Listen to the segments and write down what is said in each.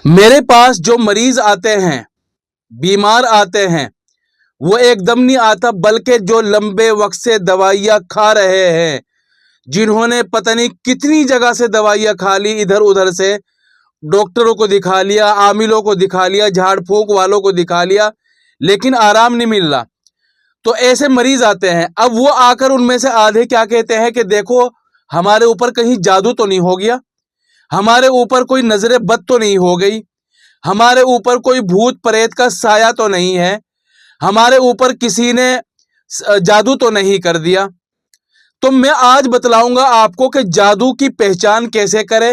میرے پاس جو مریض آتے ہیں، بیمار آتے ہیں، وہ ایک دم نہیں آتا، بلکہ جو لمبے وقت سے دوائیاں کھا رہے ہیں، جنہوں نے پتہ نہیں کتنی جگہ سے دوائیاں کھا لی، ادھر ادھر سے ڈاکٹروں کو دکھا لیا، عاملوں کو دکھا لیا، جھاڑ پھونک والوں کو دکھا لیا، لیکن آرام نہیں مل رہا۔ تو ایسے مریض آتے ہیں، اب وہ آ کر ان میں سے آدھے کیا کہتے ہیں کہ دیکھو ہمارے اوپر کہیں جادو تو نہیں ہو گیا، ہمارے اوپر کوئی نظر بد تو نہیں ہو گئی، ہمارے اوپر کوئی بھوت پریت کا سایہ تو نہیں ہے، ہمارے اوپر کسی نے جادو تو نہیں کر دیا۔ تو میں آج بتلاؤں گا آپ کو کہ جادو کی پہچان کیسے کرے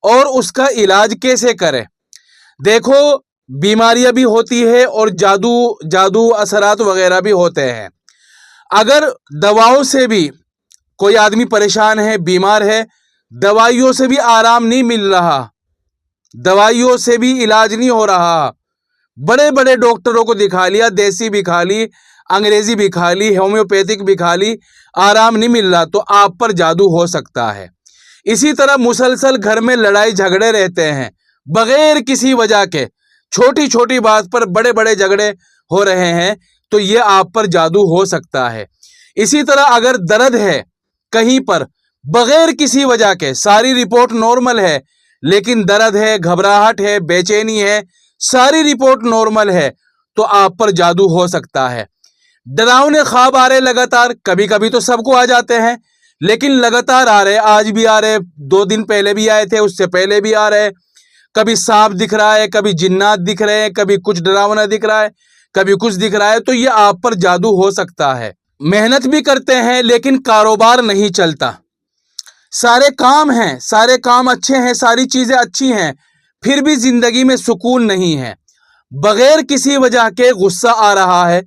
اور اس کا علاج کیسے کرے۔ دیکھو بیماریاں بھی ہوتی ہے اور جادو اثرات وغیرہ بھی ہوتے ہیں۔ اگر دواؤں سے بھی کوئی آدمی پریشان ہے، بیمار ہے، دوائیوں سے بھی آرام نہیں مل رہا، دوائیوں سے بھی علاج نہیں ہو رہا، بڑے بڑے ڈاکٹروں کو دکھا لیا، دیسی بھی کھا لی، انگریزی بھی کھا لی، ہومیوپیتھک بھی کھا لی، آرام نہیں مل رہا، تو آپ پر جادو ہو سکتا ہے۔ اسی طرح مسلسل گھر میں لڑائی جھگڑے رہتے ہیں بغیر کسی وجہ کے، چھوٹی چھوٹی بات پر بڑے بڑے جھگڑے ہو رہے ہیں، تو یہ آپ پر جادو ہو سکتا ہے۔ اسی طرح اگر درد ہے کہیں پر بغیر کسی وجہ کے، ساری رپورٹ نارمل ہے لیکن درد ہے، گھبراہٹ ہے، بے چینی ہے، ساری رپورٹ نارمل ہے، تو آپ پر جادو ہو سکتا ہے۔ ڈراؤنے خواب آ رہے لگاتار، کبھی کبھی تو سب کو آ جاتے ہیں لیکن لگاتار آ رہے، آج بھی آ رہے، 2 دن پہلے بھی آئے تھے، اس سے پہلے بھی آ رہے، کبھی سانپ دکھ رہا ہے، کبھی جنات دکھ رہے ہیں، کبھی کچھ ڈراونا دکھ رہا ہے، کبھی کچھ دکھ رہا ہے، تو یہ آپ پر جادو ہو سکتا ہے۔ محنت بھی کرتے ہیں لیکن کاروبار نہیں چلتا، سارے کام ہیں، سارے کام اچھے ہیں، ساری چیزیں اچھی ہیں، پھر بھی زندگی میں سکون نہیں ہے، بغیر کسی وجہ کے غصہ آ رہا ہے،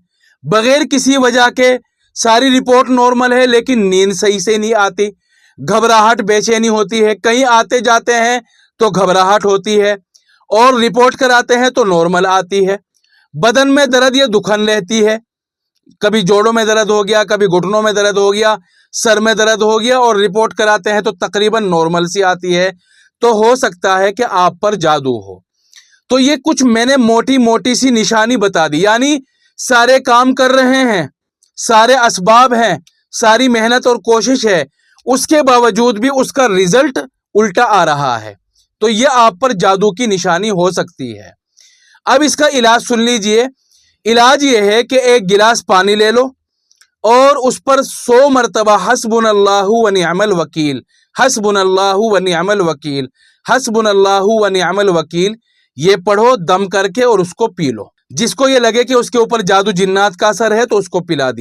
بغیر کسی وجہ کے ساری رپورٹ نارمل ہے لیکن نیند صحیح سے نہیں آتی، گھبراہٹ بے چینی ہوتی ہے، کہیں آتے جاتے ہیں تو گھبراہٹ ہوتی ہے، اور رپورٹ کراتے ہیں تو نارمل آتی ہے۔ بدن میں درد یا دکھن رہتی ہے، کبھی جوڑوں میں درد ہو گیا، کبھی گھٹنوں میں درد ہو گیا، سر میں درد ہو گیا، اور رپورٹ کراتے ہیں تو تقریباً نارمل سی آتی ہے، تو ہو سکتا ہے کہ آپ پر جادو ہو۔ تو یہ کچھ میں نے موٹی موٹی سی نشانی بتا دی، یعنی سارے کام کر رہے ہیں، سارے اسباب ہیں، ساری محنت اور کوشش ہے، اس کے باوجود بھی اس کا رزلٹ الٹا آ رہا ہے، تو یہ آپ پر جادو کی نشانی ہو سکتی ہے۔ اب اس کا علاج سن لیجئے۔ علاج یہ ہے کہ ایک گلاس پانی لے لو اور اس پر 100 مرتبہ حسبنا اللہ و نعم الوکیل، حسبنا اللہ و نعم الوکیل، حسبنا اللہ و نعم الوکیل، یہ پڑھو دم کر کے اور اس کو پی لو۔ جس کو یہ لگے کہ اس کے اوپر جادو جنات کا اثر ہے تو اس کو پلا دی۔